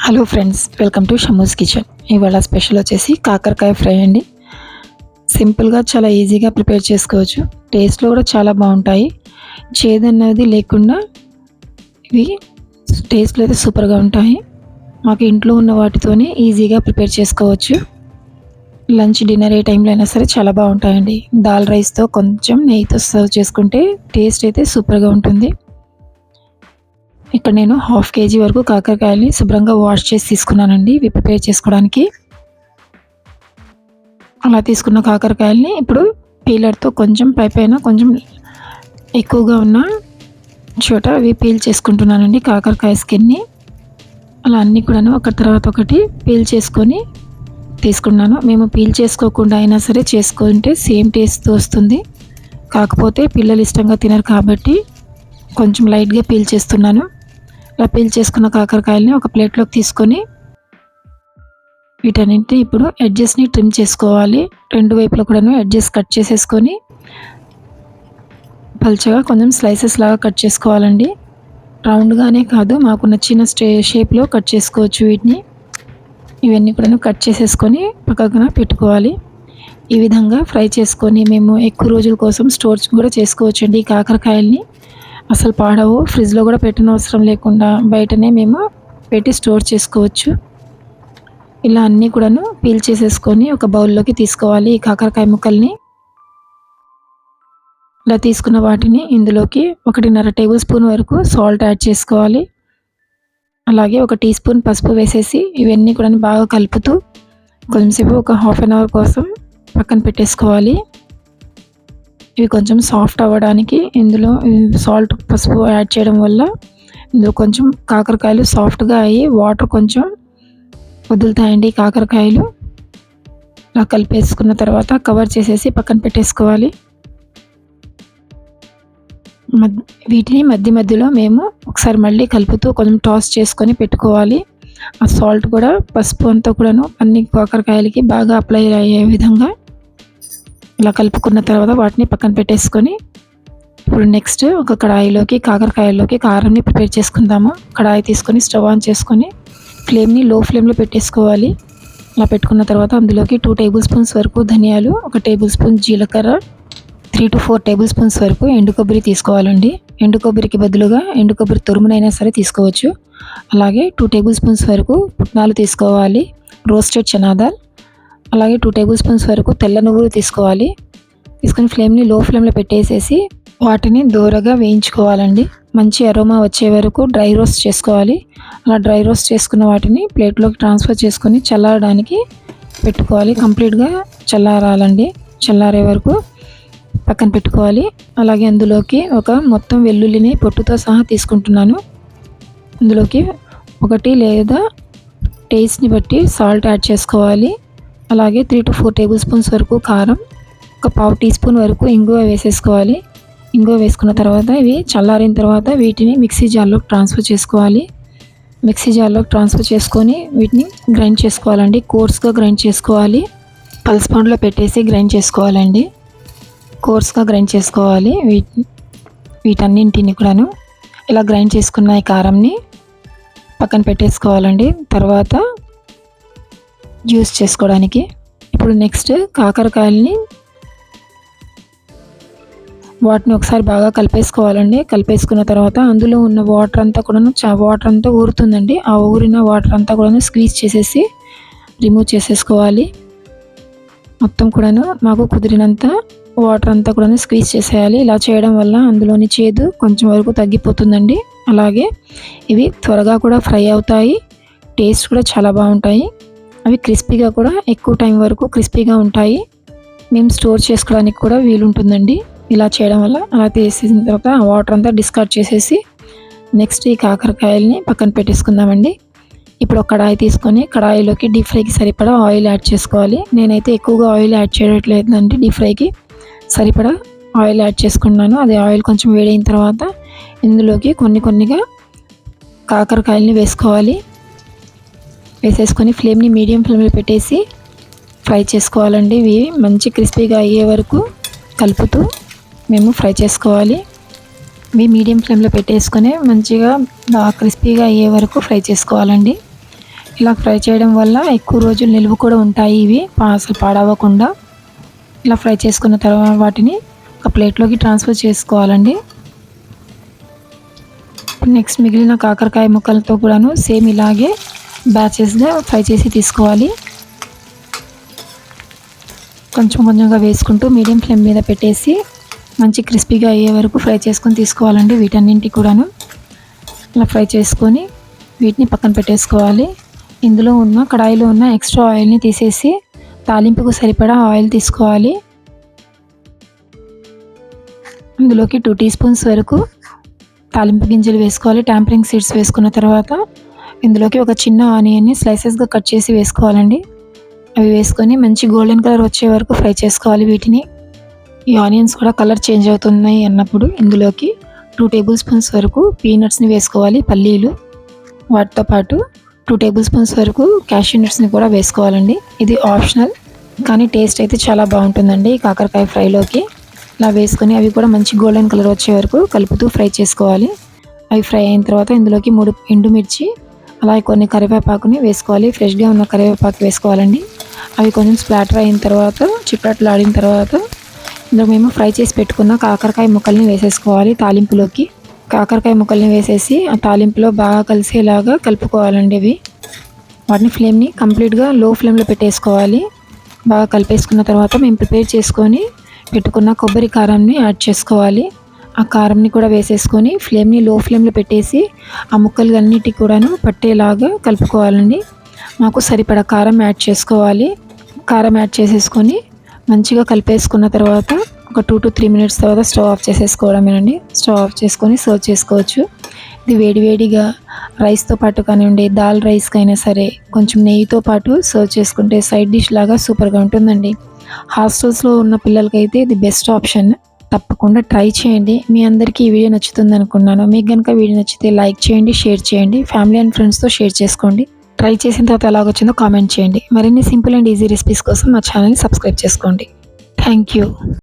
Hello friends, welcome to Shamu's kitchen. ఇవాళ special వచ్చేసి కాకరకాయ ఫ్రై అండి. సింపుల్గా చాలా ఈజీగా ప్రిపేర్ చేసుకోవచ్చు. టేస్ట్లో కూడా చాలా బాగుంటాయి. చేదన్నది లేకుండా ఇవి టేస్ట్లో అయితే సూపర్గా ఉంటాయి. మాకు ఇంట్లో ఉన్న వాటితోనే ఈజీగా ప్రిపేర్ చేసుకోవచ్చు. లంచ్ డిన్నర్ ఏ టైంలో అయినా సరే చాలా బాగుంటాయండి. దాల్ రైస్తో కొంచెం నెయ్యితో సర్వ్ చేసుకుంటే టేస్ట్ అయితే సూపర్గా ఉంటుంది. ఇక్కడ నేను 1/2 kg వరకు కాకరకాయలని శుభ్రంగా వాష్ చేసి తీసుకున్నానండి ఇవి ప్రిపేర్ చేసుకోవడానికి. అలా తీసుకున్న కాకరకాయలని ఇప్పుడు పీలర్తో కొంచెం పైన కొంచెం ఎక్కువగా ఉన్న చోట అవి పీల్ చేసుకుంటున్నానండి కాకరకాయ స్కిన్ని. అలా అన్నీ కూడాను ఒకటి తర్వాత ఒకటి పీల్ చేసుకొని తీసుకున్నాను. మేము పీల్ చేసుకోకుండా అయినా సరే చేసుకుంటే సేమ్ టేస్ట్ వస్తుంది. కాకపోతే పిల్లలు ఇష్టంగా తినరు కాబట్టి కొంచెం లైట్గా పీల్ చేస్తున్నాను. ఇలా పీల్ చేసుకున్న కాకరకాయలని ఒక ప్లేట్లోకి తీసుకొని వీటన్నింటినీ ఇప్పుడు ఎడ్జెస్ని ట్రిమ్ చేసుకోవాలి. రెండు వైపులా కూడాను ఎడ్జెస్ కట్ చేసేసుకొని పల్చగా కొంచెం స్లైసెస్ లాగా కట్ చేసుకోవాలండి. రౌండ్గానే కాదు, మాకు నచ్చిన షేప్లో కట్ చేసుకోవచ్చు వీటిని. ఇవన్నీ కూడాను కట్ చేసేసుకొని పక్కన పెట్టుకోవాలి. ఈ విధంగా ఫ్రై చేసుకొని మేము ఎక్కువ రోజుల కోసం స్టోర్ కూడా చేసుకోవచ్చండి. ఈ కాకరకాయల్ని అసలు పాడవు. ఫ్రిడ్జ్లో కూడా పెట్టనవసరం లేకుండా బయటనే మేము పెట్టి స్టోర్ చేసుకోవచ్చు. ఇలా అన్నీ కూడాను పీల్ చేసేసుకొని ఒక బౌల్లోకి తీసుకోవాలి. ఈ కాకరకాయ ముక్కల్ని ఇలా తీసుకున్న వాటిని ఇందులోకి 1.5 టేబుల్ స్పూన్ వరకు సాల్ట్ యాడ్ చేసుకోవాలి. అలాగే 1 టీ స్పూన్ పసుపు వేసేసి ఇవన్నీ కూడా బాగా కలుపుతూ కొంచెంసేపు ఒక 1/2 అవర్ కోసం పక్కన పెట్టేసుకోవాలి. ఇవి కొంచెం సాఫ్ట్ అవ్వడానికి ఇందులో సాల్ట్ పసుపు యాడ్ చేయడం వల్ల ఇందులో కొంచెం కాకరకాయలు సాఫ్ట్గా అయ్యి వాటర్ కొంచెం వదులుతాయండి. కాకరకాయలు ఇలా కలిపేసుకున్న తర్వాత కవర్ చేసేసి పక్కన పెట్టేసుకోవాలి. వీటిని మధ్యలో మేము ఒకసారి మళ్ళీ కలుపుతూ కొంచెం టాస్ చేసుకొని పెట్టుకోవాలి. ఆ సాల్ట్ కూడా పసుపు అంతా కూడాను అన్ని కాకరకాయలకి బాగా అప్లై అయ్యే విధంగా ఇలా కలుపుకున్న తర్వాత వాటిని పక్కన పెట్టేసుకొని ఇప్పుడు నెక్స్ట్ ఒక కడాయిలోకి కాకరకాయల్లోకి కారంని ప్రిపేర్ చేసుకుందాము. కడాయి తీసుకొని స్టవ్ ఆన్ చేసుకొని ఫ్లేమ్ని లో ఫ్లేమ్లో పెట్టేసుకోవాలి. అలా పెట్టుకున్న తర్వాత అందులోకి 2 టేబుల్ స్పూన్స్ వరకు ధనియాలు, 1 టేబుల్ స్పూన్ జీలకర్ర, 3 to 4 టేబుల్ స్పూన్స్ వరకు ఎండు కొబ్బరి తీసుకోవాలండి. ఎండు కొబ్బరికి బదులుగా ఎండు కొబ్బరి తురుమునైనా సరే తీసుకోవచ్చు. అలాగే 2 టేబుల్ స్పూన్స్ వరకు పుట్నాలు తీసుకోవాలి. రోస్టెడ్ చనాదాల్, అలాగే 2 టేబుల్ స్పూన్స్ వరకు తెల్ల నువ్వులు తీసుకోవాలి. తీసుకొని ఫ్లేమ్ని లో ఫ్లేమ్లో పెట్టేసేసి వాటిని దూరగా వేయించుకోవాలండి. మంచి అరోమా వచ్చే వరకు డ్రై రోస్ట్ చేసుకోవాలి. అలా డ్రై రోస్ట్ చేసుకున్న వాటిని ప్లేట్లోకి ట్రాన్స్ఫర్ చేసుకొని చల్లారడానికి పెట్టుకోవాలి. కంప్లీట్గా చల్లారాలండి. చల్లారే వరకు పక్కన పెట్టుకోవాలి. అలాగే అందులోకి ఒక మొత్తం వెల్లుల్లిని పొట్టుతో సహా తీసుకుంటున్నాను. అందులోకి 1 లేదా టేస్ట్ని బట్టి సాల్ట్ యాడ్ చేసుకోవాలి. అలాగే 3 to 4 టేబుల్ స్పూన్స్ వరకు కారం, ఒక 1/2 టీ స్పూన్ వరకు ఇంగువ వేసేసుకోవాలి. ఇంగువ వేసుకున్న తర్వాత ఇవి చల్లారిన తర్వాత వీటిని మిక్సీ జార్లోకి ట్రాన్స్ఫర్ చేసుకోవాలి. మిక్సీ జార్లోకి ట్రాన్స్ఫర్ చేసుకొని వీటిని గ్రైండ్ చేసుకోవాలండి. కోర్స్గా గ్రైండ్ చేసుకోవాలి. పల్స్ మోడ్లో పెట్టేసి గ్రైండ్ చేసుకోవాలండి. కోర్స్గా గ్రైండ్ చేసుకోవాలి. వీటన్నింటిని కూడాను ఇలా గ్రైండ్ చేసుకున్న ఈ కారంని పక్కన పెట్టేసుకోవాలండి. తర్వాత జ్యూస్ చేసుకోవడానికి ఇప్పుడు నెక్స్ట్ కాకరకాయలని వాటిని ఒకసారి బాగా కలిపేసుకోవాలండి. కలిపేసుకున్న తర్వాత అందులో ఉన్న వాటర్ అంతా కూడాను వాటర్ అంతా ఊరుతుందండి. ఆ ఊరిన వాటర్ అంతా కూడాను స్క్వీజ్ చేసేసి రిమూవ్ చేసేసుకోవాలి. మొత్తం కూడాను మాకు కుదిరినంత వాటర్ అంతా కూడాను స్క్వీజ్ చేసేయాలి. ఇలా చేయడం వల్ల అందులోని చేదు కొంచెం వరకు తగ్గిపోతుందండి. అలాగే ఇవి త్వరగా కూడా ఫ్రై అవుతాయి. టేస్ట్ కూడా చాలా బాగుంటాయి. అవి క్రిస్పీగా కూడా ఎక్కువ టైం వరకు క్రిస్పీగా ఉంటాయి. మేము స్టోర్ చేసుకోవడానికి కూడా వీలుంటుందండి ఇలా చేయడం వల్ల. అలా తీసిన తర్వాత ఆ వాటర్ అంతా డిస్కార్డ్ చేసేసి నెక్స్ట్ ఈ కాకరకాయలని పక్కన పెట్టేసుకుందామండి. ఇప్పుడు ఒక కడాయి తీసుకొని కడాయిలోకి డీప్ ఫ్రైకి సరిపడా ఆయిల్ యాడ్ చేసుకోవాలి. నేనైతే ఎక్కువగా ఆయిల్ యాడ్ చేయట్లేదండి. డీప్ ఫ్రైకి సరిపడా ఆయిల్ యాడ్ చేసుకున్నాను. అది ఆయిల్ కొంచెం వేడైన తర్వాత ఇందులోకి కొన్నిగా కాకరకాయలని వేసుకోవాలి. వేసేసుకొని ఫ్లేమ్ని మీడియం ఫ్లేమ్లో పెట్టేసి ఫ్రై చేసుకోవాలండి. ఇవి మంచి క్రిస్పీగా అయ్యే వరకు కలుపుతూ మేము ఫ్రై చేసుకోవాలి. ఇవి మీడియం ఫ్లేమ్లో పెట్టేసుకొని మంచిగా బాగా క్రిస్పీగా అయ్యే వరకు ఫ్రై చేసుకోవాలండి. ఇలా ఫ్రై చేయడం వల్ల ఎక్కువ రోజులు నిల్వ కూడా ఉంటాయి. ఇవి అసలు పాడవకుండా. ఇలా ఫ్రై చేసుకున్న తర్వాత వాటిని ఒక ప్లేట్లోకి ట్రాన్స్ఫర్ చేసుకోవాలండి. నెక్స్ట్ మిగిలిన కాకరకాయ ముక్కలతో కూడాను సేమ్ ఇలాగే బ్యాచెస్గా ఫ్రై చేసి తీసుకోవాలి. కొంచెం కొంచెంగా వేసుకుంటూ మీడియం ఫ్లేమ్ మీద పెట్టేసి మంచి క్రిస్పీగా అయ్యే వరకు ఫ్రై చేసుకొని తీసుకోవాలండి. వీటన్నింటి కూడాను ఇలా ఫ్రై చేసుకొని వీటిని పక్కన పెట్టేసుకోవాలి. ఇందులో ఉన్న కడాయిలో ఉన్న ఎక్స్ట్రా ఆయిల్ని తీసేసి తాలింపుకు సరిపడా ఆయిల్ తీసుకోవాలి. ఇందులోకి 2 టీ స్పూన్స్ వరకు తాలింపు గింజలు వేసుకోవాలి. ట్యాంపరింగ్ సీడ్స్ వేసుకున్న తర్వాత ఇందులోకి ఒక చిన్న ఆనియన్ని స్లైసెస్గా కట్ చేసి వేసుకోవాలండి. అవి వేసుకొని మంచి గోల్డెన్ కలర్ వచ్చే వరకు ఫ్రై చేసుకోవాలి వీటిని. ఈ ఆనియన్స్ కూడా కలర్ చేంజ్ అవుతున్నాయి అన్నప్పుడు ఇందులోకి 2 టేబుల్ స్పూన్స్ వరకు పీనట్స్ని వేసుకోవాలి, పల్లీలు. వాటితో పాటు 2 టేబుల్ స్పూన్స్ వరకు క్యాష్యూ నట్స్ని కూడా వేసుకోవాలండి. ఇది ఆప్షనల్, కానీ టేస్ట్ అయితే చాలా బాగుంటుందండి ఈ కాకరకాయ ఫ్రైలోకి. ఇలా వేసుకొని అవి కూడా మంచి గోల్డెన్ కలర్ వచ్చే వరకు కలుపుతూ ఫ్రై చేసుకోవాలి. అవి ఫ్రై అయిన తర్వాత ఇందులోకి 3 ఎండుమిర్చి, అలాగే కొన్ని కరివేపాకుని వేసుకోవాలి. ఫ్రెష్గా ఉన్న కరివేపాకు వేసుకోవాలండి. అవి కొంచెం స్ప్లాటర్ అయిన తర్వాత చిప్పట్లు ఆడిన తర్వాత ఇందులో మేము ఫ్రై చేసి పెట్టుకున్న కాకరకాయ ముక్కల్ని వేసేసుకోవాలి తాలింపులోకి. కాకరకాయ ముక్కల్ని వేసేసి ఆ తాలింపులో బాగా కలిసేలాగా కలుపుకోవాలండి. ఇవి వాటిని ఫ్లేమ్ని కంప్లీట్గా లో ఫ్లేమ్లో పెట్టేసుకోవాలి. బాగా కలిపేసుకున్న తర్వాత మేము ప్రిపేర్ చేసుకొని పెట్టుకున్న కొబ్బరి కారాన్ని యాడ్ చేసుకోవాలి. ఆ కారంని కూడా వేసేసుకొని ఫ్లేమ్ని లో ఫ్లేమ్లో పెట్టేసి ఆ ముక్కలు అన్నిటికీ కూడాను పట్టేలాగా కలుపుకోవాలండి. మాకు సరిపడా కారం యాడ్ చేసుకోవాలి. కారం యాడ్ చేసేసుకొని మంచిగా కలిపేసుకున్న తర్వాత ఒక 2 to 3 మినిట్స్ తర్వాత స్టవ్ ఆఫ్ చేసేసుకోవడమేనండి. స్టవ్ ఆఫ్ చేసుకొని సర్వ్ చేసుకోవచ్చు. ఇది వేడివేడిగా రైస్తో పాటు కానివ్వండి, దాల్ రైస్కి అయినా సరే కొంచెం నెయ్యితో పాటు సర్వ్ చేసుకుంటే సైడ్ డిష్ లాగా సూపర్గా ఉంటుందండి. హాస్టల్స్లో ఉన్న పిల్లలకైతే ఇది బెస్ట్ ఆప్షన్. తప్పకుండా ట్రై చేయండి. మీ అందరికీ ఈ వీడియో నచ్చుతుంది అనుకున్నాను. మీకు కనుక వీడియో నచ్చితే లైక్ చేయండి, షేర్ చేయండి, ఫ్యామిలీ అండ్ ఫ్రెండ్స్తో షేర్ చేసుకోండి. ట్రై చేసిన తర్వాత ఎలాగొచ్చిందో కామెంట్ చేయండి. మరిన్ని సింపుల్ అండ్ ఈజీ రెసిపీస్ కోసం మా ఛానల్ని సబ్స్క్రైబ్ చేసుకోండి. Thank you.